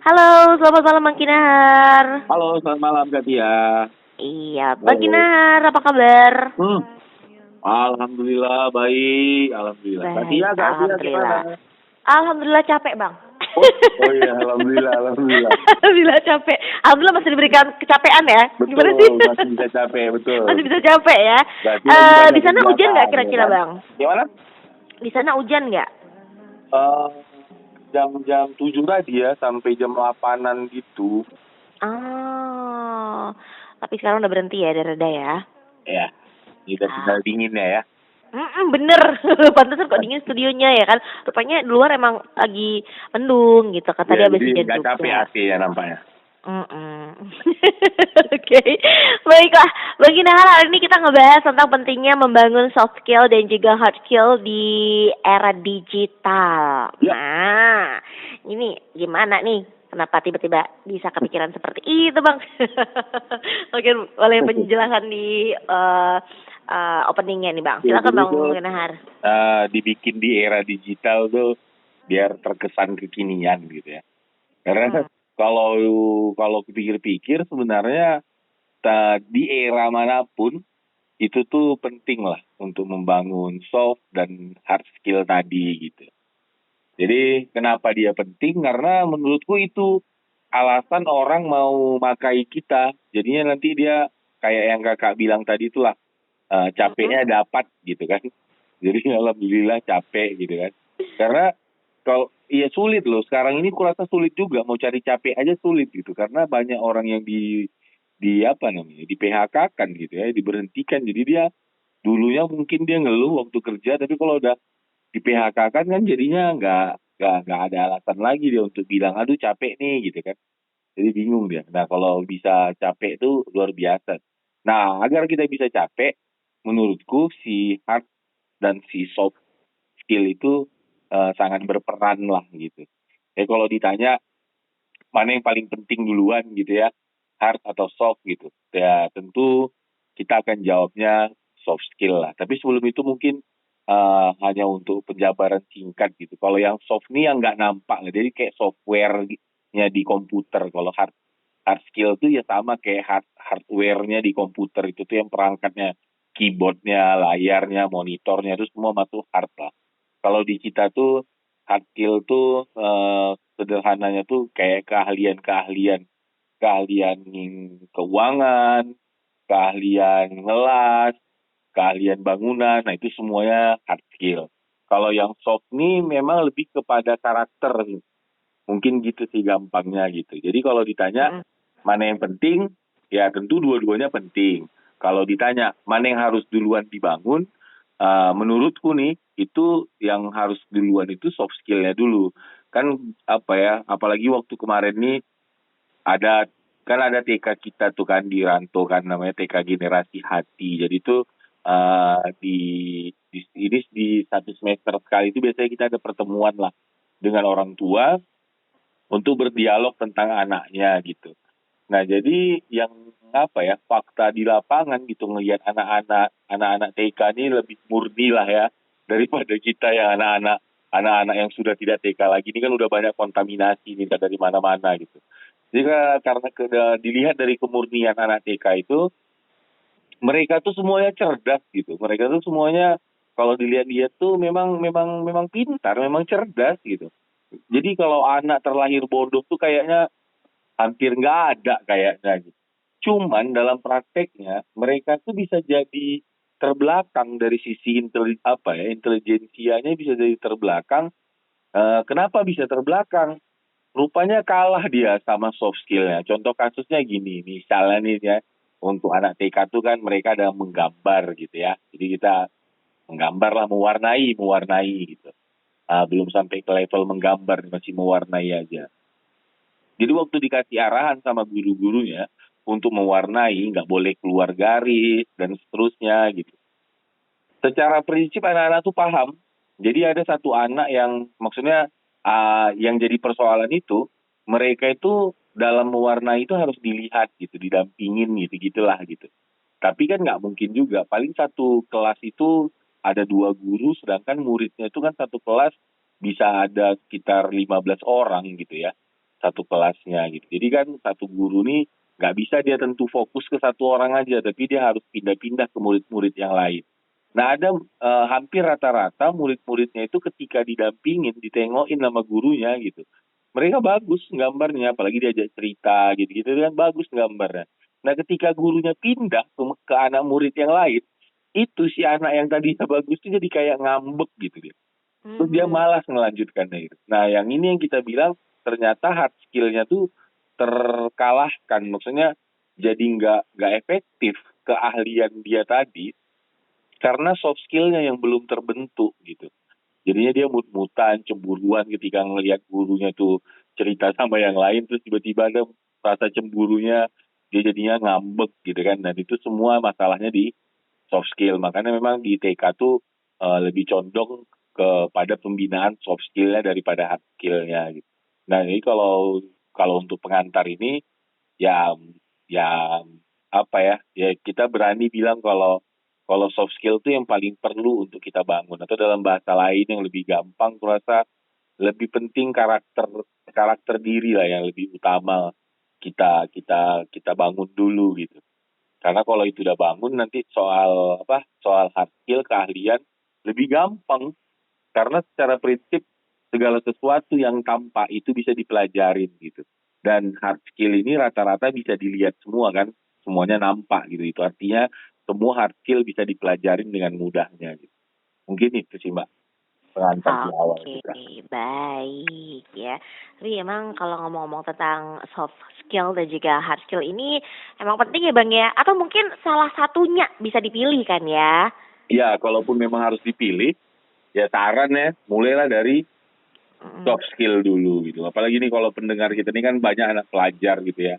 Halo, selamat malam Bang Kinahar. Halo, selamat malam Kak Tia. Iya, Bang Halo. Kinahar, apa kabar? Alhamdulillah baik, alhamdulillah. Baik, Kak Tia alhamdulillah. gimana? Alhamdulillah capek Bang. Oh iya, alhamdulillah, alhamdulillah. Alhamdulillah capek. Alhamdulillah masih diberikan kecapean ya. Gimana sih? Betul, masih bisa capek, betul, Masih bisa betul. capek ya. Berarti lagi Di banyak sana hujan nggak kegiatan, ya kira-kira kan? Bang? Gimana? Di sana hujan nggak? Eh, jam-jam 7 tadi ya, sampai jam 8-an gitu. Oh, tapi sekarang udah berhenti ya, udah reda ya. Ya, kita tinggal dingin ya. Bener. Pantesan kok dingin studionya ya kan. Rupanya di luar emang lagi mendung gitu. Kata dia Ya, habis jadi hujan nggak capek juga. hati ya nampaknya. Oke, baiklah. Bagi Nahar, hari ini kita ngebahas tentang pentingnya membangun soft skill dan juga hard skill di era digital. Ya. Nah, ini gimana nih? Kenapa tiba-tiba bisa kepikiran seperti itu, Bang? Mungkin boleh penjelasan di openingnya nih, Bang. Ya, Silakan jadi Bang itu Nahar. dibikin di era digital tuh biar terkesan kekinian gitu ya. Karena kalau kalau pikir-pikir sebenarnya di era manapun itu tuh penting lah untuk membangun soft dan hard skill tadi gitu. Jadi kenapa dia penting? Karena menurutku itu alasan orang mau makai kita. Jadinya nanti dia kayak yang kakak bilang tadi itulah capeknya dapat gitu kan. Jadi alhamdulillah capek gitu kan. Karena kalau iya sulit loh sekarang ini kurasa sulit juga mau cari capek aja sulit gitu karena banyak orang yang di apa namanya di PHK kan gitu ya diberhentikan jadi dia dulunya mungkin dia ngeluh waktu kerja tapi kalau udah di PHK kan jadinya nggak ada alasan lagi dia untuk bilang aduh capek nih gitu kan jadi bingung dia. Nah kalau bisa capek itu luar biasa. Nah agar kita bisa capek menurutku si hard dan si soft skill itu sangat berperan lah gitu. Kalau ditanya mana yang paling penting duluan gitu ya, hard atau soft gitu. Ya tentu kita akan jawabnya soft skill lah. Tapi sebelum itu mungkin hanya untuk penjabaran singkat gitu. Kalau yang soft nih yang nggak nampak, jadi kayak software-nya di komputer. Kalau hard skill tuh ya sama kayak hardware-nya di komputer itu tuh yang perangkatnya, keyboardnya, layarnya, monitornya itu semua masuk hard lah. Kalau di kita tuh hard skill tuh sederhananya tuh kayak keahlian keuangan, keahlian ngelas, keahlian bangunan, nah itu semuanya hard skill. Kalau yang soft nih memang lebih kepada karakter, mungkin gitu sih gampangnya gitu. Jadi kalau ditanya mana yang penting, ya tentu dua-duanya penting. Kalau ditanya mana yang harus duluan dibangun, menurutku nih itu yang harus duluan itu soft skill-nya dulu. Kan apa ya, apalagi waktu kemarin nih ada kan ada TK kita tuh kan di Rantau kan namanya TK Generasi Hati. Jadi tuh ini di satu semester sekali itu biasanya kita ada pertemuan lah dengan orang tua untuk berdialog tentang anaknya gitu. Nah, jadi yang apa ya fakta di lapangan gitu ngelihat anak-anak TK ini lebih murni lah ya daripada kita yang anak-anak yang sudah tidak TK lagi ini kan udah banyak kontaminasi nih dari mana-mana gitu. Jadi karena dilihat dari kemurnian anak TK itu mereka tuh semuanya cerdas gitu. Mereka tuh semuanya kalau dilihat-lihat tuh memang pintar, memang cerdas gitu. Jadi kalau anak terlahir bodoh tuh kayaknya hampir nggak ada kayaknya gitu. Cuman dalam prakteknya mereka tuh bisa jadi terbelakang dari sisi intelijensianya bisa jadi terbelakang. Kenapa bisa terbelakang? Rupanya kalah dia sama soft skillnya. Contoh kasusnya gini, misalnya nih ya, untuk anak TK tuh kan mereka ada menggambar gitu ya. Jadi kita menggambar lah, mewarnai gitu. Belum sampai ke level menggambar, masih mewarnai aja. Jadi waktu dikasih arahan sama guru-gurunya untuk mewarnai, nggak boleh keluar garis dan seterusnya gitu. Secara prinsip anak-anak tuh paham. Jadi ada satu anak yang maksudnya yang jadi persoalan itu mereka itu dalam mewarnai itu harus dilihat gitu, didampingin gitu gitulah gitu. Tapi kan nggak mungkin juga. Paling satu kelas itu ada 2 guru, sedangkan muridnya itu kan satu kelas bisa ada sekitar 15 orang gitu ya. satu kelasnya gitu. Jadi kan satu guru nih nggak bisa dia tentu fokus ke satu orang aja, tapi dia harus pindah-pindah ke murid-murid yang lain. Nah ada hampir rata-rata murid-muridnya itu ketika didampingin, ditengokin sama gurunya gitu. Mereka bagus gambarnya, apalagi diajak cerita gitu-gitu kan bagus gambarnya. Nah ketika gurunya pindah ke anak murid yang lain, itu si anak yang tadinya bagus itu jadi kayak ngambek gitu dia. Terus dia malas ngelanjutkannya itu. Nah yang ini yang kita bilang ternyata hard skill-nya tuh terkalahkan. Maksudnya jadi nggak efektif keahlian dia tadi karena soft skill-nya yang belum terbentuk gitu. Jadinya dia mut-mutan, cemburuan ketika ngelihat gurunya tuh cerita sama yang lain, terus tiba-tiba ada rasa cemburunya, dia jadinya ngambek gitu kan. Dan itu semua masalahnya di soft skill. Makanya memang di TK tuh lebih condong kepada pembinaan soft skill-nya daripada hard skill-nya gitu. Nah ini kalau untuk pengantar ini ya ya apa ya kita berani bilang kalau soft skill itu yang paling perlu untuk kita bangun, atau dalam bahasa lain yang lebih gampang kurasa lebih penting karakter diri lah yang lebih utama kita kita kita bangun dulu gitu. Karena kalau itu udah bangun nanti soal hard skill keahlian lebih gampang, karena secara prinsip segala sesuatu yang tampak itu bisa dipelajarin gitu. Dan hard skill ini rata-rata bisa dilihat semua kan, semuanya nampak gitu. Itu artinya semua hard skill bisa dipelajarin dengan mudahnya gitu. Mungkin itu sih Mbak pengantar di awal Oke, kita. baik ya. Tapi emang kalau ngomong-ngomong tentang soft skill dan juga hard skill ini emang penting ya Bang ya? Atau mungkin salah satunya bisa dipilih kan ya? Ya, kalaupun memang harus dipilih, ya saran ya, mulailah dari Mm, soft skill dulu gitu. Apalagi nih kalau pendengar kita ini kan banyak anak pelajar gitu ya.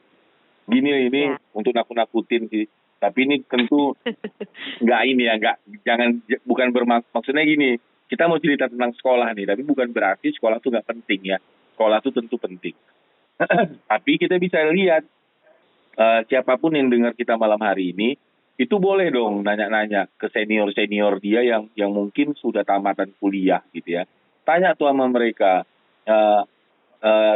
Ini ya. untuk nakut-nakutin sih. Tapi ini tentu nggak ini ya, bukan maksudnya gini, kita mau cerita tentang sekolah nih, tapi bukan berarti sekolah tuh nggak penting ya. Sekolah tuh tentu penting. Tapi kita bisa lihat siapapun yang dengar kita malam hari ini, itu boleh dong nanya-nanya ke senior-senior dia yang mungkin sudah tamatan kuliah gitu ya. Tanya tuh sama mereka, eh,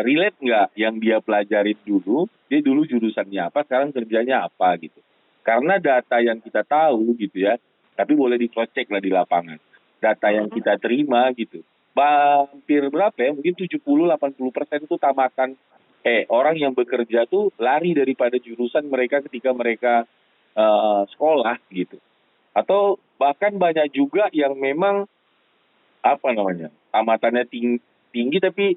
relate nggak yang dia pelajarin dulu, dia dulu jurusannya apa, sekarang kerjanya apa gitu. Karena data yang kita tahu gitu ya, tapi boleh di-cross check lah di lapangan. Data yang kita terima gitu, hampir berapa ya, mungkin 70-80% itu tamatan orang yang bekerja tuh lari daripada jurusan mereka ketika mereka sekolah gitu. Atau bahkan banyak juga yang memang apa namanya, tamatannya tinggi tapi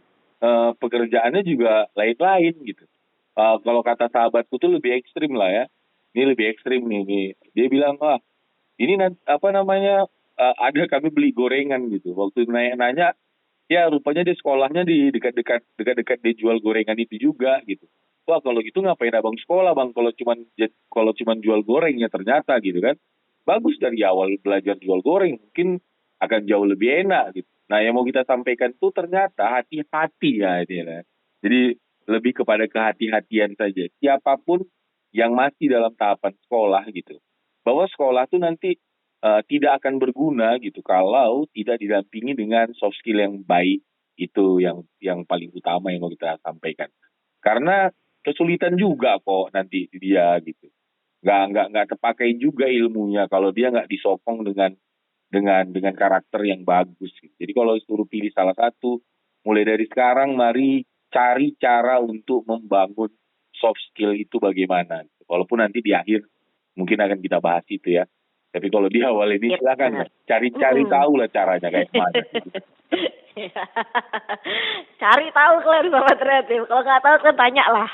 pekerjaannya juga lain-lain gitu. Kalau kata sahabatku tuh lebih ekstrim lah ya. Ini lebih ekstrim nih. Dia bilang, wah ini apa namanya, ada kami beli gorengan gitu. Waktu nanya, ya rupanya dia sekolahnya di dekat-dekat dia jual gorengan itu juga gitu. Wah kalau gitu ngapain abang sekolah bang, kalau cuman jual goreng ya ternyata gitu kan. Bagus dari awal belajar jual goreng, mungkin akan jauh lebih enak gitu. Nah yang mau kita sampaikan tuh ternyata hati-hati ya ini ya. Jadi lebih kepada kehati-hatian saja. Siapapun yang masih dalam tahapan sekolah gitu, bahwa sekolah tuh nanti tidak akan berguna gitu kalau tidak didampingi dengan soft skill yang baik. Itu yang paling utama yang mau kita sampaikan. Karena kesulitan juga kok nanti dia gitu. Nggak terpakai juga ilmunya kalau dia nggak disokong dengan karakter yang bagus gitu. Jadi kalau suruh pilih salah satu, mulai dari sekarang mari cari cara untuk membangun soft skill itu bagaimana. Walaupun nanti di akhir mungkin akan kita bahas itu ya. Tapi kalau di awal ini Yep, silakan benar. cari tahu lah caranya kayak mana. Cari tahu kalian sama kreatif. Kalau nggak tahu kan tanya lah.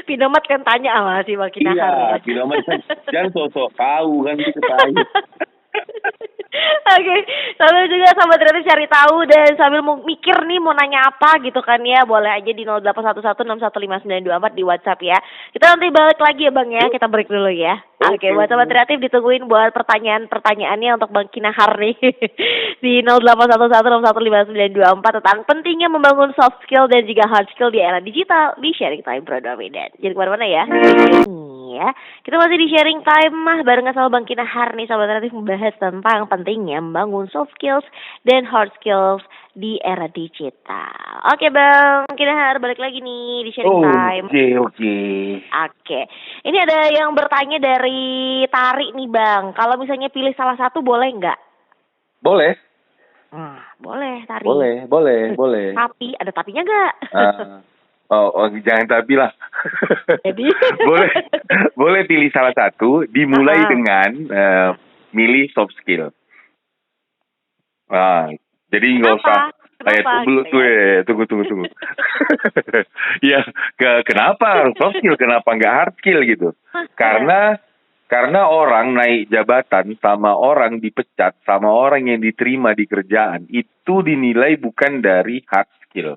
Pinomat kan tanya sama si Bang Kinahar. Iya, kilometer kan jangan sosok tahu kan kita tahu. Oke, sambil juga sahabat kreatif cari tahu dan sambil mau mikir nih mau nanya apa gitu kan ya, boleh aja di 0811615924 di WhatsApp ya. Kita nanti balik lagi ya Bang ya, kita break dulu ya. Oke, buat sahabat kreatif ditungguin buat pertanyaannya untuk Bang Kinahar nih di 0811615924 tentang pentingnya membangun soft skill dan juga hard skill di era digital di Sharing Time Pro Medan. Jadi kemana-mana ya. nih ya. Kita masih di sharing time mah barengan sama Bang Kinahar nih Sobat Kreatif, membahas tentang pentingnya membangun soft skills dan hard skills di era digital. Oke Bang Kinahar, balik lagi nih di sharing time. Oke. Oke, ini ada yang bertanya dari Tari nih Bang. Kalau misalnya pilih salah satu boleh nggak? Boleh. Boleh Tari. Boleh. Tapi ada tapinya nggak? Jangan tapi lah. Jadi boleh pilih salah satu. Dimulai dengan milih soft skill. Jadi nggak usah. Kenapa? Tunggu. Ya, kenapa soft skill? Kenapa nggak hard skill gitu? Karena orang naik jabatan sama orang dipecat sama orang yang diterima di kerjaan itu dinilai bukan dari hard skill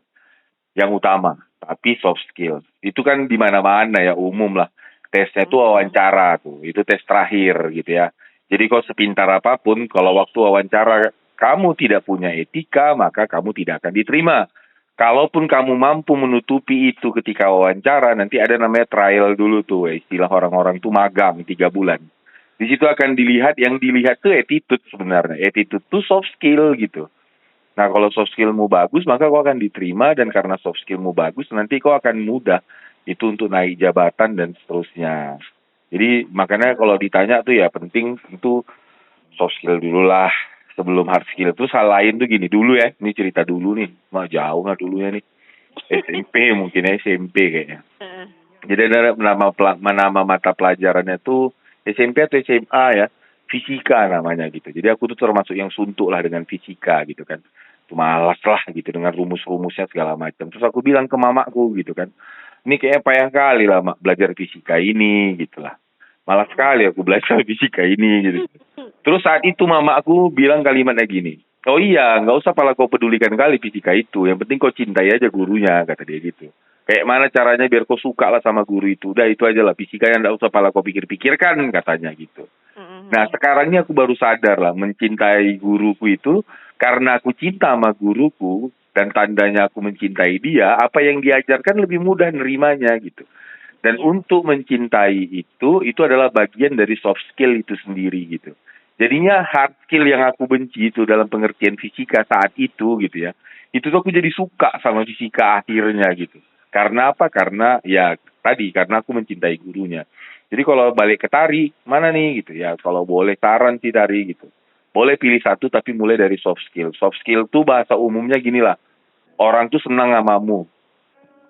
yang utama, tapi soft skill. Itu kan di mana-mana ya, umum lah. Tesnya itu wawancara tuh, itu tes terakhir gitu ya. Jadi kalau sepintar apapun, kalau waktu wawancara kamu tidak punya etika, maka kamu tidak akan diterima. Kalaupun kamu mampu menutupi itu ketika wawancara, nanti ada namanya trial dulu tuh, istilah orang-orang tuh magang 3 bulan. Di situ akan dilihat, yang dilihat tuh attitude sebenarnya. Attitude tuh soft skill gitu. Nah kalau soft skillmu bagus, maka kau akan diterima, dan karena soft skillmu bagus, nanti kau akan mudah itu untuk naik jabatan dan seterusnya. Jadi makanya kalau ditanya tuh ya penting itu soft skill dulu lah sebelum hard skill. Terus hal lain tuh gini dulu ya, ini cerita dulu nih, jauh nggak dulu ya nih, SMP kayaknya. Jadi ada nama mata pelajarannya tuh SMP atau SMA ya, fisika namanya gitu. Jadi aku tuh termasuk yang suntuk lah dengan fisika gitu kan. Tuh malas lah gitu dengan rumus-rumusnya segala macam. Terus aku bilang ke mamaku gitu kan, ini kayaknya payah kali lah mak belajar fisika ini gitu lah. Malas sekali aku belajar fisika ini gitu. Terus saat itu mama aku bilang kalimatnya gini, oh iya nggak usah pala kau pedulikan kali fisika itu, yang penting kau cintai aja gurunya, kata dia gitu. Kayak mana caranya biar kau suka lah sama guru itu, udah itu aja lah, fisika yang nggak usah pala kau pikir-pikirkan, katanya gitu. Nah sekarang ini aku baru sadar lah, mencintai guruku itu karena aku cinta sama guruku, dan tandanya aku mencintai dia, apa yang diajarkan lebih mudah nerimanya gitu. Dan untuk mencintai itu adalah bagian dari soft skill itu sendiri gitu. Jadinya hard skill yang aku benci itu dalam pengertian fisika saat itu gitu ya. Itu tuh aku jadi suka sama fisika akhirnya gitu. Karena apa? Karena ya tadi, karena aku mencintai gurunya. Jadi kalau balik ke Tari, mana nih gitu ya. Kalau boleh saran sih Tari gitu. Boleh pilih satu tapi mulai dari soft skill. Soft skill tuh bahasa umumnya gini lah. Orang tuh senang samamu.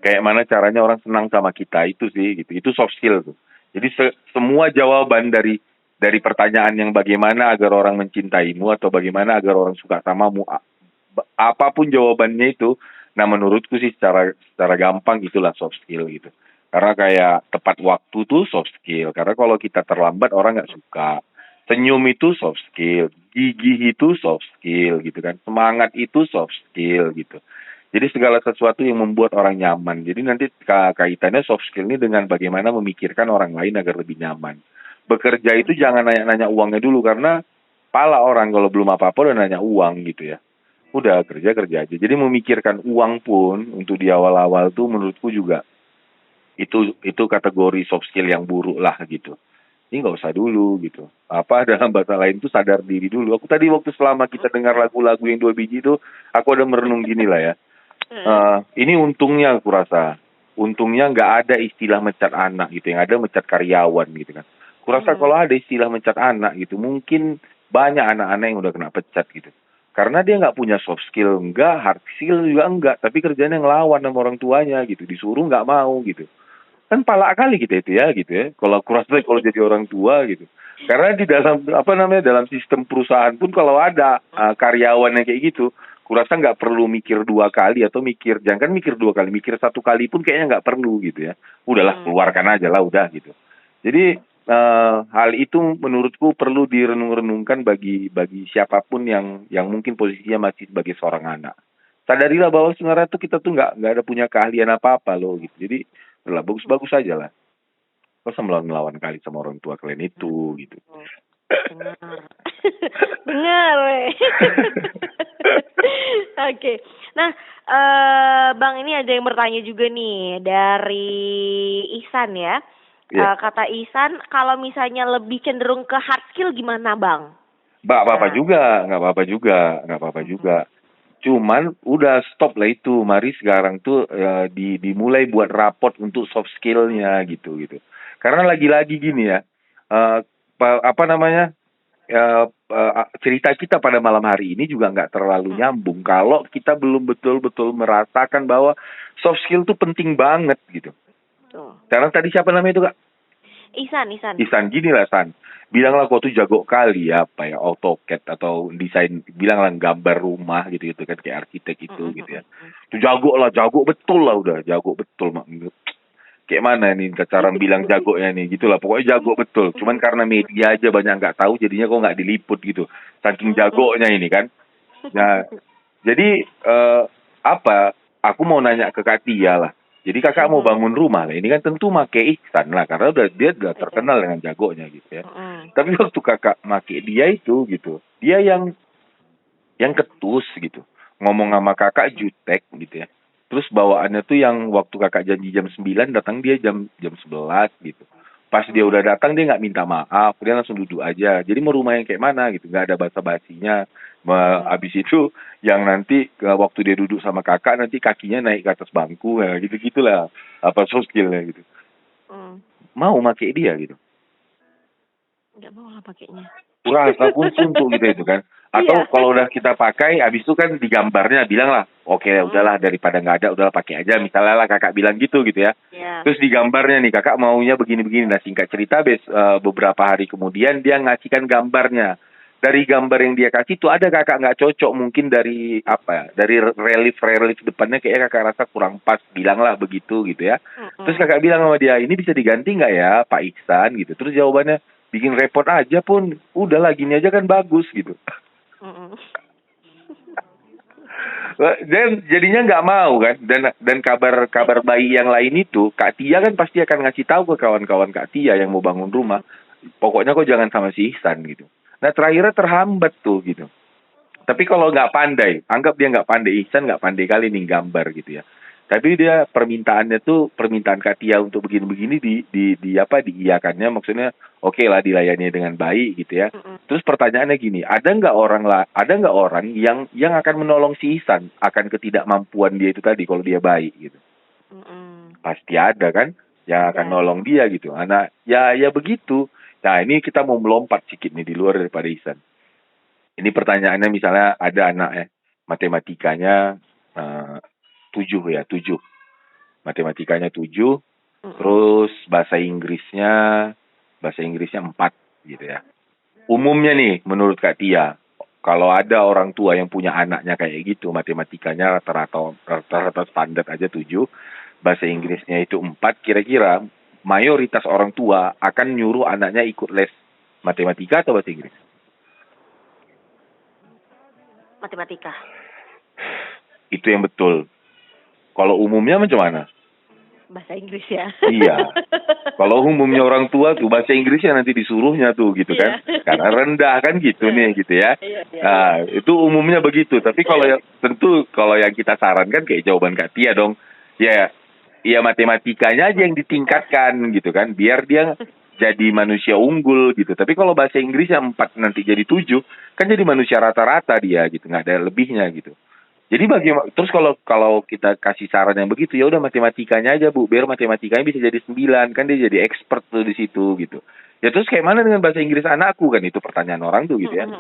Kayak mana caranya orang senang sama kita, itu sih gitu. Itu soft skill tuh. Jadi semua jawaban dari pertanyaan yang bagaimana agar orang mencintaimu atau bagaimana agar orang suka samamu, apapun jawabannya itu, nah menurutku sih secara gampang itulah soft skill gitu. Karena kayak tepat waktu tuh soft skill. Karena kalau kita terlambat orang nggak suka. Senyum itu soft skill, gigih itu soft skill gitu kan. Semangat itu soft skill gitu. Jadi segala sesuatu yang membuat orang nyaman. Jadi nanti kaitannya soft skill ini dengan bagaimana memikirkan orang lain agar lebih nyaman. Bekerja itu jangan nanya uangnya dulu, karena pala orang kalau belum apa-apa udah nanya uang gitu ya. Udah kerja aja. Jadi memikirkan uang pun untuk di awal-awal tuh menurutku juga itu kategori soft skill yang buruk lah gitu. Ini nggak usah dulu gitu. Apa dalam bahasa lain tuh sadar diri dulu. Aku tadi waktu selama kita dengar lagu-lagu yang 2 biji itu, aku ada merenung gini lah ya. Ini untungnya aku rasa. Untungnya nggak ada istilah mencat anak gitu. Yang ada mencat karyawan gitu kan. Kurasa kalau ada istilah mencat anak gitu, mungkin banyak anak-anak yang udah kena pecat gitu. Karena dia nggak punya soft skill, enggak, hard skill juga enggak. Tapi kerjanya ngelawan sama orang tuanya gitu. Disuruh nggak mau gitu. Kan palak kali kita itu ya gitu ya. Kalau kurasa kalau jadi orang tua gitu. Karena di dalam dalam sistem perusahaan pun kalau ada karyawan yang kayak gitu, kurasa nggak perlu mikir 2 kali atau jangan mikir 2 kali, mikir 1 kali pun kayaknya nggak perlu gitu ya. Udahlah keluarkan aja lah udah gitu. Jadi hal itu menurutku perlu direnung-renungkan bagi siapapun yang mungkin posisinya masih sebagai seorang anak. Sadarilah bahwa sebenarnya tuh kita tuh nggak ada punya keahlian apa-apa loh gitu. Jadi udah bagus-bagus aja lah. Kok melawan kali sama orang tua kalian itu gitu. Benar. Oke. Nah, Bang, ini ada yang bertanya juga nih dari Ihsan ya. Iya. Kata Ihsan kalau misalnya lebih cenderung ke hard skill gimana Bang? Nggak apa-apa Nah. juga, nggak apa-apa juga, nggak apa-apa juga. Cuman udah stop lah itu. Mari sekarang tuh dimulai buat rapot untuk soft skill-nya gitu. Karena lagi-lagi gini ya, apa namanya, cerita kita pada malam hari ini juga nggak terlalu nyambung kalau kita belum betul-betul merasakan bahwa soft skill tuh penting banget gitu. Tuh. Sekarang tadi siapa namanya itu Kak? Ihsan, gini lah San. Bilanglah kau tuh jago kali ya, apa ya, AutoCAD atau desain, bilanglah gambar rumah gitu kan, kayak arsitek itu gitu ya. Itu jago betul lah, udah jago betul mak. Kayak mana nih cara bilang jagonya nih, gitulah. Pokoknya jago betul. Cuman karena media aja banyak nggak tahu, jadinya kok nggak diliput gitu. Saking jagonya ini kan. Nah, jadi apa? Aku mau nanya ke Kak Tia lah. Jadi kakak mau bangun rumah lah. Ini kan tentu make Ihsan lah, karena dia udah terkenal dengan jagonya gitu ya. Tapi waktu kakak make dia itu gitu, dia yang ketus gitu. Ngomong sama kakak jutek gitu ya. Terus bawaannya tuh yang waktu kakak janji jam 9 datang dia jam 11 gitu. Pas dia udah datang dia nggak minta maaf, dia langsung duduk aja. Jadi mau rumah yang kayak mana gitu, nggak ada basa-basinya. Abis itu yang nanti waktu dia duduk sama kakak nanti kakinya naik ke atas bangku ya, gitu-gitulah apa soft skillnya gitu. Mau pakai dia gitu. Nggak mau lah pakainya. Rasa pun suntuk gitu itu kan. Atau kalau udah kita pakai, habis itu kan digambarnya bilang lah, oke, udahlah daripada nggak ada, udahlah pakai aja. Misalnya lah kakak bilang gitu ya. Terus digambarnya nih, kakak maunya begini-begini. Nah singkat cerita, beberapa hari kemudian dia ngasihkan gambarnya. Dari gambar yang dia kasih tuh ada kakak nggak cocok, mungkin dari apa ya, dari relief depannya kayak kakak rasa kurang pas, bilang lah begitu gitu ya. Terus kakak bilang sama dia, ini bisa diganti nggak ya Pak Ihsan gitu. Terus jawabannya, bikin repot aja pun, udahlah gini aja kan bagus gitu. Dan jadinya nggak mau kan, dan kabar bayi yang lain itu Kak Tia kan pasti akan ngasih tahu ke kawan-kawan Kak Tia yang mau bangun rumah, pokoknya kok jangan sama si Ihsan gitu. Nah terakhirnya terhambat tuh gitu. Tapi kalau nggak pandai, anggap dia nggak pandai, Ihsan nggak pandai kali nih gambar gitu ya. Tapi dia permintaannya tuh permintaan Kak Tia untuk begini-begini diiyakannya, maksudnya oke lah dilayani dengan baik gitu ya. Terus pertanyaannya gini, ada nggak orang yang akan menolong si Ihsan akan ketidakmampuan dia itu tadi kalau dia baik gitu. Pasti ada kan yang akan nolong dia gitu. Anak ya begitu. Nah ini kita mau melompat sedikit nih di luar daripada Ihsan. Ini pertanyaannya misalnya ada anak matematikanya 7 ya, 7. Matematikanya 7, terus bahasa Inggrisnya 4 gitu ya. Umumnya nih menurut Kak Tia, kalau ada orang tua yang punya anaknya kayak gitu, matematikanya rata-rata standar aja 7, bahasa Inggrisnya itu 4, kira-kira mayoritas orang tua akan nyuruh anaknya ikut les matematika atau bahasa Inggris? Matematika. Itu yang betul. Kalau umumnya macam mana? Bahasa Inggris ya. Iya. Kalau umumnya orang tua tuh bahasa Inggrisnya nanti disuruhnya tuh gitu kan. Karena rendah kan gitu nih gitu ya. Nah, itu umumnya begitu. Tapi tentu kalau yang kita sarankan kayak jawaban Kak Tia dong. Ya matematikanya aja yang ditingkatkan gitu kan. Biar dia jadi manusia unggul gitu. Tapi kalau bahasa Inggrisnya 4 nanti jadi 7, kan jadi manusia rata-rata dia gitu. Nggak ada lebihnya gitu. Jadi terus kalau kita kasih saran yang begitu, ya udah matematikanya aja Bu, biar matematikanya bisa jadi 9, kan dia jadi expert tuh di situ gitu. Ya terus kayak mana dengan bahasa Inggris anakku, kan itu pertanyaan orang tuh gitu ya.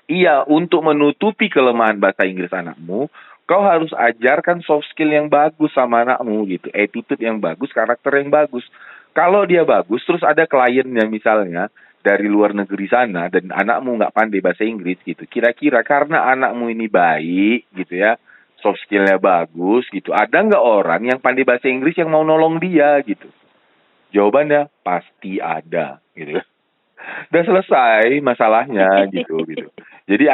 Iya, untuk menutupi kelemahan bahasa Inggris anakmu, kau harus ajarkan soft skill yang bagus sama anakmu gitu, attitude yang bagus, karakter yang bagus. Kalau dia bagus, terus ada kliennya misalnya dari luar negeri sana dan anakmu nggak pandai bahasa Inggris gitu, kira-kira karena anakmu ini baik gitu ya, soft skillnya bagus gitu, ada nggak orang yang pandai bahasa Inggris yang mau nolong dia gitu? Jawabannya pasti ada gitu. Udah selesai masalahnya gitu. Jadi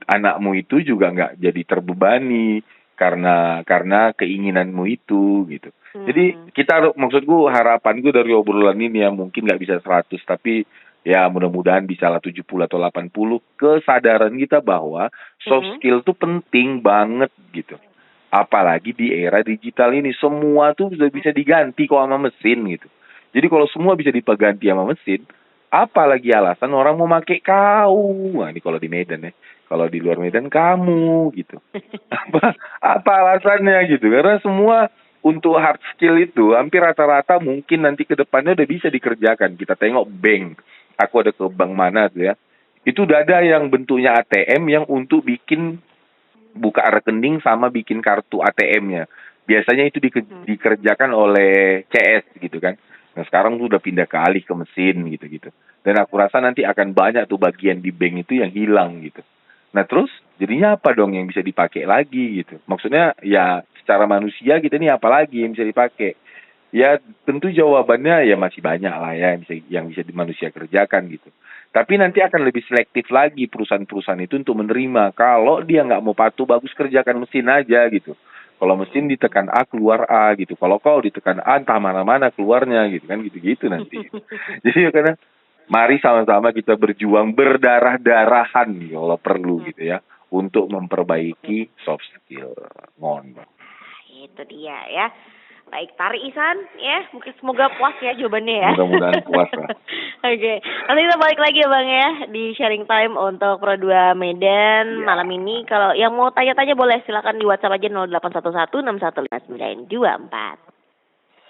anakmu itu juga nggak jadi terbebani karena keinginanmu itu gitu. Jadi maksudku harapanku dari obrolan ini ya mungkin nggak bisa 100, tapi ya mudah-mudahan bisa lah 70 atau 80, kesadaran kita bahwa soft skill tuh penting banget gitu. Apalagi di era digital ini semua tuh sudah bisa diganti kok sama mesin gitu. Jadi kalau semua bisa diganti sama mesin, apa lagi alasan orang mau pakai kau? Nah, ini kalau di Medan ya. Kalau di luar Medan kamu gitu. Apa alasannya gitu? Karena semua untuk hard skill itu hampir rata-rata mungkin nanti ke depannya udah bisa dikerjakan. Kita tengok bank. Aku ada ke bank mana tuh ya. Itu udah ada yang bentuknya ATM yang untuk bikin buka rekening sama bikin kartu ATM-nya. Biasanya itu dikerjakan oleh CS gitu kan. Nah sekarang tuh udah pindah ke alih ke mesin gitu-gitu. Dan aku rasa nanti akan banyak tuh bagian di bank itu yang hilang gitu. Nah terus jadinya apa dong yang bisa dipakai lagi gitu. Maksudnya ya secara manusia kita nih apa lagi yang bisa dipakai. Ya tentu jawabannya ya masih banyak lah ya yang bisa manusia kerjakan gitu. Tapi nanti akan lebih selektif lagi perusahaan-perusahaan itu untuk menerima. Kalau dia nggak mau patuh, bagus kerjakan mesin aja gitu. Kalau mesin ditekan A keluar A gitu. Kalau kau ditekan A entah mana-mana keluarnya gitu kan gitu-gitu nanti. Jadi ya karena mari sama-sama kita berjuang berdarah-darahan gitu, kalau perlu gitu ya untuk memperbaiki soft skill. Mohon Bang. Itu dia ya. Baik, Tari Ihsan ya. Mungkin semoga puas ya jawabannya ya. Mudah-mudahan puas lah. Oke, nanti kita balik lagi ya Bang ya di sharing time untuk Pro 2 Medan malam ini. Kalau yang mau tanya-tanya boleh silakan di WhatsApp aja 081161155924.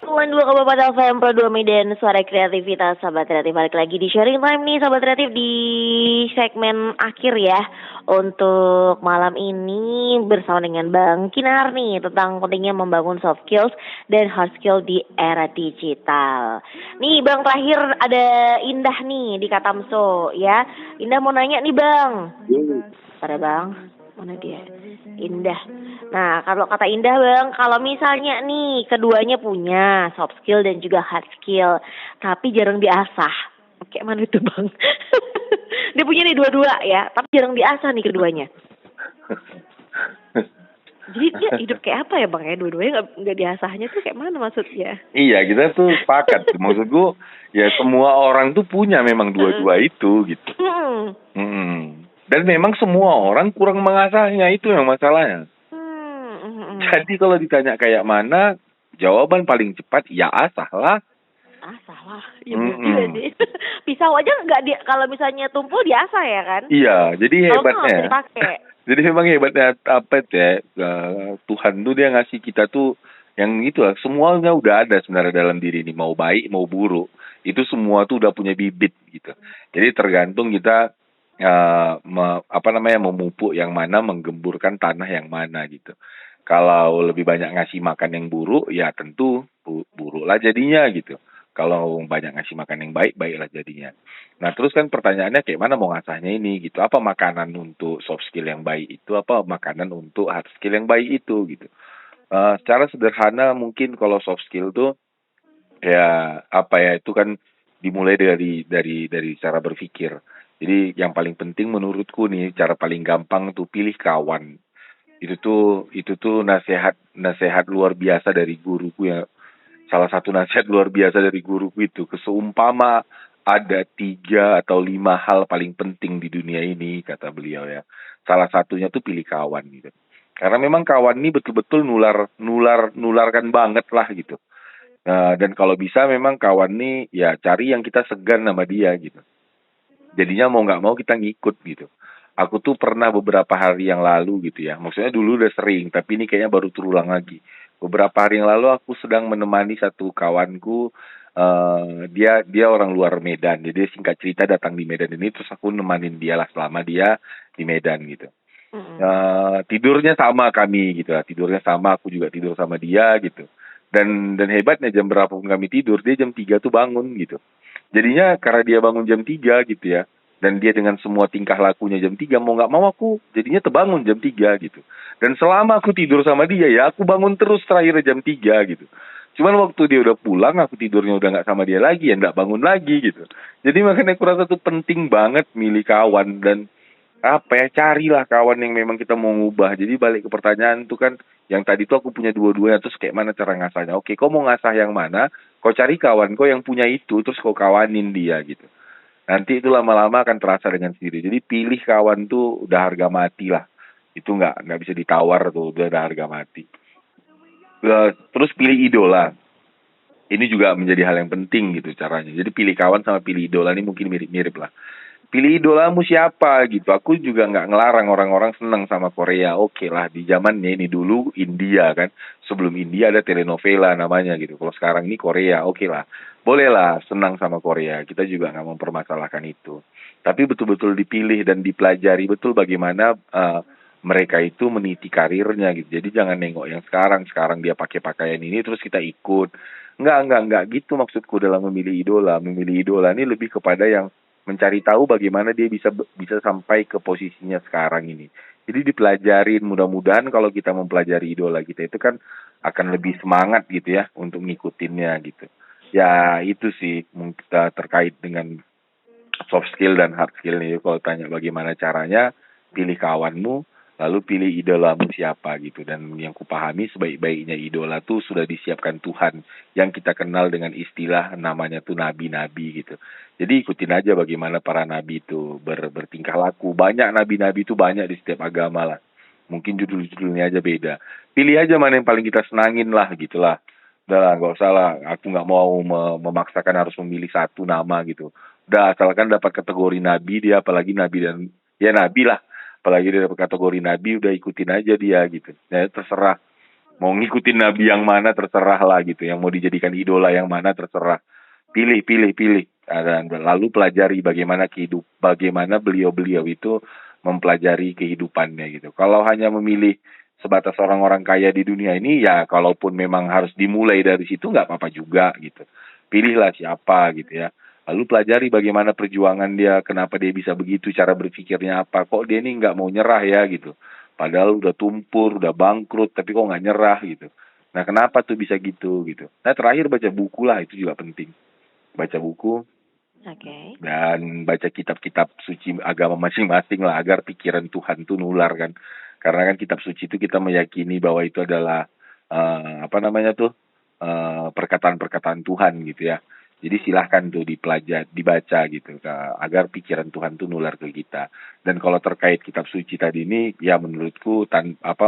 2 Kabupaten FM Pro 2 Medan, suara kreativitas sahabat kreatif. Balik lagi di sharing time nih sahabat kreatif di segmen akhir ya untuk malam ini bersama dengan Bang Kinar nih tentang pentingnya membangun soft skills dan hard skill di era digital. Nih Bang, terakhir ada Indah nih di Katamso ya. Indah mau nanya nih Bang. Pada Bang, mana dia? Indah. Nah, kalau kata Indah Bang, kalau misalnya nih keduanya punya soft skill dan juga hard skill, tapi jarang diasah. Kayak mana itu Bang? Dia punya nih dua-dua ya, tapi jarang diasah nih keduanya. Jadi dia hidup kayak apa ya Bang ya? Dua-duanya nggak diasahnya tuh kayak mana maksudnya? Iya, kita tuh sepakat. Maksudku ya semua orang tuh punya memang dua-dua itu gitu. Dan memang semua orang kurang mengasahnya, itu yang masalahnya. Jadi kalau ditanya kayak mana, jawaban paling cepat ya asah lah. Asah lah, ya juga deh. Pisau aja nggak di, kalau misalnya tumpul diasah ya kan? Iya, jadi hebatnya. Jadi memang hebatnya apa ya, Tuhan tuh dia ngasih kita tuh yang itu lah, semuanya udah ada sebenarnya dalam diri ini, mau baik mau buruk, itu semua tuh udah punya bibit gitu. Jadi tergantung kita memupuk yang mana, menggemburkan tanah yang mana gitu. Kalau lebih banyak ngasih makan yang buruk, ya tentu buruklah jadinya gitu. Kalau banyak ngasih makan yang baik, baiklah jadinya. Nah terus kan pertanyaannya kayak mana mau ngasahnya ini gitu. Apa makanan untuk soft skill yang baik itu, apa makanan untuk hard skill yang baik itu gitu. Secara sederhana mungkin kalau soft skill tuh ya apa ya, itu kan dimulai dari cara berpikir. Jadi yang paling penting menurutku nih, cara paling gampang tuh pilih kawan. Itu tuh nasihat luar biasa dari guruku ya. Salah satu nasihat luar biasa dari guruku itu, seumpama ada 3 atau 5 hal paling penting di dunia ini, kata beliau ya. Salah satunya tuh pilih kawan gitu. Karena memang kawan ini betul-betul nularkan banget lah gitu. Nah, dan kalau bisa memang kawan nih ya cari yang kita segan sama dia gitu. Jadinya mau nggak mau kita ngikut gitu. Aku tuh pernah beberapa hari yang lalu gitu ya. Maksudnya dulu udah sering, tapi ini kayaknya baru terulang lagi. Beberapa hari yang lalu aku sedang menemani satu kawanku. Dia orang luar Medan. Jadi singkat cerita datang di Medan ini, terus aku nemanin dia lah selama dia di Medan gitu. Tidurnya sama kami gitu lah. Tidurnya sama, aku juga tidur sama dia gitu. Dan hebatnya jam berapa pun kami tidur, dia jam 3 tuh bangun gitu. Jadinya karena dia bangun jam 3 gitu ya, dan dia dengan semua tingkah lakunya jam 3, mau nggak mau aku jadinya terbangun jam 3 gitu. Dan selama aku tidur sama dia ya, aku bangun terus terakhir jam 3 gitu. Cuman waktu dia udah pulang, aku tidurnya udah nggak sama dia lagi, ya nggak bangun lagi gitu. Jadi makanya aku rasa tuh penting banget milih kawan, dan carilah kawan yang memang kita mau ngubah. Jadi balik ke pertanyaan tuh kan, yang tadi tuh aku punya dua-duanya, terus kayak mana cara ngasahnya. Oke, kau mau ngasah yang mana, kau cari kawan kau yang punya itu, terus kau kawanin dia gitu. Nanti itu lama-lama akan terasa dengan sendiri. Jadi pilih kawan tuh udah harga mati lah. Itu nggak bisa ditawar tuh, udah harga mati. Terus pilih idola. Ini juga menjadi hal yang penting gitu caranya. Jadi pilih kawan sama pilih idola ini mungkin mirip-mirip lah. Pilih idolamu siapa gitu. Aku juga nggak ngelarang orang-orang senang sama Korea. Oke lah, di zamannya ini dulu India kan. Sebelum India ada telenovela namanya gitu. Kalau sekarang ini Korea, oke lah. Bolehlah senang sama Korea. Kita juga nggak mempermasalahkan itu. Tapi betul-betul dipilih dan dipelajari betul bagaimana mereka itu meniti karirnya gitu. Jadi jangan nengok yang sekarang dia pakai pakaian ini terus kita ikut. Enggak gitu maksudku dalam memilih idola. Memilih idola ini lebih kepada yang mencari tahu bagaimana dia bisa sampai ke posisinya sekarang ini. Jadi dipelajarin, mudah-mudahan kalau kita mempelajari idola kita itu kan akan lebih semangat gitu ya untuk ngikutinnya gitu. Ya itu sih mungkin terkait dengan soft skill dan hard skill nih. Kalau tanya bagaimana caranya, pilih kawanmu, lalu pilih idolamu siapa gitu. Dan yang kupahami sebaik-baiknya idola tuh sudah disiapkan Tuhan, yang kita kenal dengan istilah namanya tuh nabi-nabi gitu. Jadi ikutin aja bagaimana para nabi itu bertingkah laku. Banyak nabi-nabi itu banyak di setiap agama lah. Mungkin judul-judulnya aja beda. Pilih aja mana yang paling kita senangin lah gitulah. Udah lah, nggak usah lah. Aku nggak mau memaksakan harus memilih satu nama gitu. Udah, asalkan dapat kategori nabi dia, apalagi nabi dan ya nabi lah. Apalagi dia dapat kategori nabi, udah ikutin aja dia gitu. Ya terserah. Mau ngikutin nabi yang mana terserah lah gitu. Yang mau dijadikan idola yang mana terserah. Pilih. Dan lalu pelajari bagaimana beliau-beliau itu mempelajari kehidupannya gitu. Kalau hanya memilih sebatas orang-orang kaya di dunia ini, ya kalaupun memang harus dimulai dari situ nggak apa-apa juga gitu. Pilihlah siapa gitu ya. Lalu pelajari bagaimana perjuangan dia, kenapa dia bisa begitu, cara berpikirnya apa. Kok dia ini nggak mau nyerah ya gitu. Padahal udah tumpur, udah bangkrut, tapi kok nggak nyerah gitu. Nah kenapa tuh bisa gitu gitu. Nah terakhir baca buku lah, itu juga penting. Baca buku, Oke. dan baca kitab-kitab suci agama masing-masing lah agar pikiran Tuhan tuh nular kan. Karena kan kitab suci itu kita meyakini bahwa itu adalah perkataan-perkataan Tuhan gitu ya. Jadi silahkan tuh dibaca gitu agar pikiran Tuhan tuh nular ke kita. Dan kalau terkait kitab suci tadi ini ya menurutku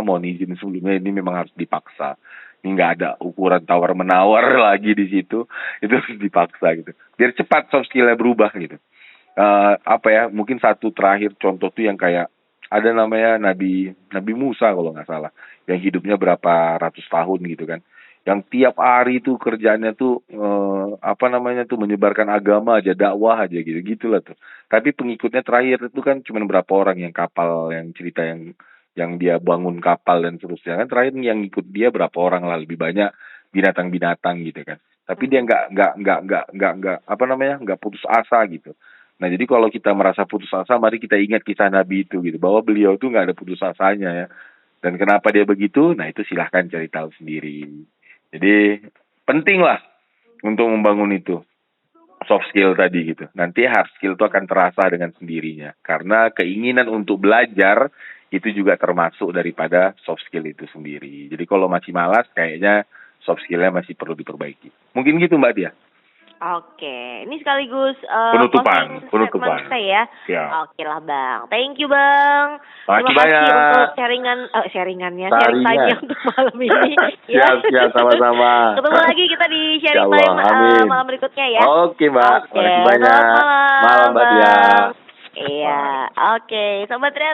mohon izin sebelumnya ini memang harus dipaksa. Ini nggak ada ukuran tawar menawar lagi di situ, itu harus dipaksa gitu. Biar cepat soft skill-nya berubah gitu. Mungkin satu terakhir contoh tuh yang kayak ada namanya Nabi Musa kalau nggak salah, yang hidupnya berapa ratus tahun gitu kan, yang tiap hari tuh kerjanya tuh menyebarkan agama aja, dakwah aja gitu gitulah tuh. Tapi pengikutnya terakhir itu kan cuma berapa orang, yang kapal, yang cerita yang dia bangun kapal dan seterusnya kan, terakhir yang ikut dia berapa orang lah, lebih banyak binatang-binatang gitu kan. Tapi dia nggak putus asa gitu. Nah, jadi kalau kita merasa putus asa, mari kita ingat kisah Nabi itu gitu, bahwa beliau tuh nggak ada putus asanya ya. Dan kenapa dia begitu? Nah, itu silahkan cari tahu sendiri. Jadi, penting lah untuk membangun itu soft skill tadi gitu. Nanti hard skill itu akan terasa dengan sendirinya. Karena keinginan untuk belajar itu juga termasuk daripada soft skill itu sendiri. Jadi kalau masih malas, kayaknya soft skill-nya masih perlu diperbaiki. Mungkin gitu Mbak Dia. Oke, ini sekaligus Penutupan. statement kita ya. Ya. Oke lah Bang, thank you Bang. Makasih Terima kasih banyak. untuk sharing time-nya untuk malam ini. Siap, sama-sama. Ketemu lagi kita di sharing Insyaallah, time amin. malam berikutnya ya. Oke Mbak, Oke, makasih banyak. selamat malam Malam Mbak Dia. Iya, oke, Sobat Ria.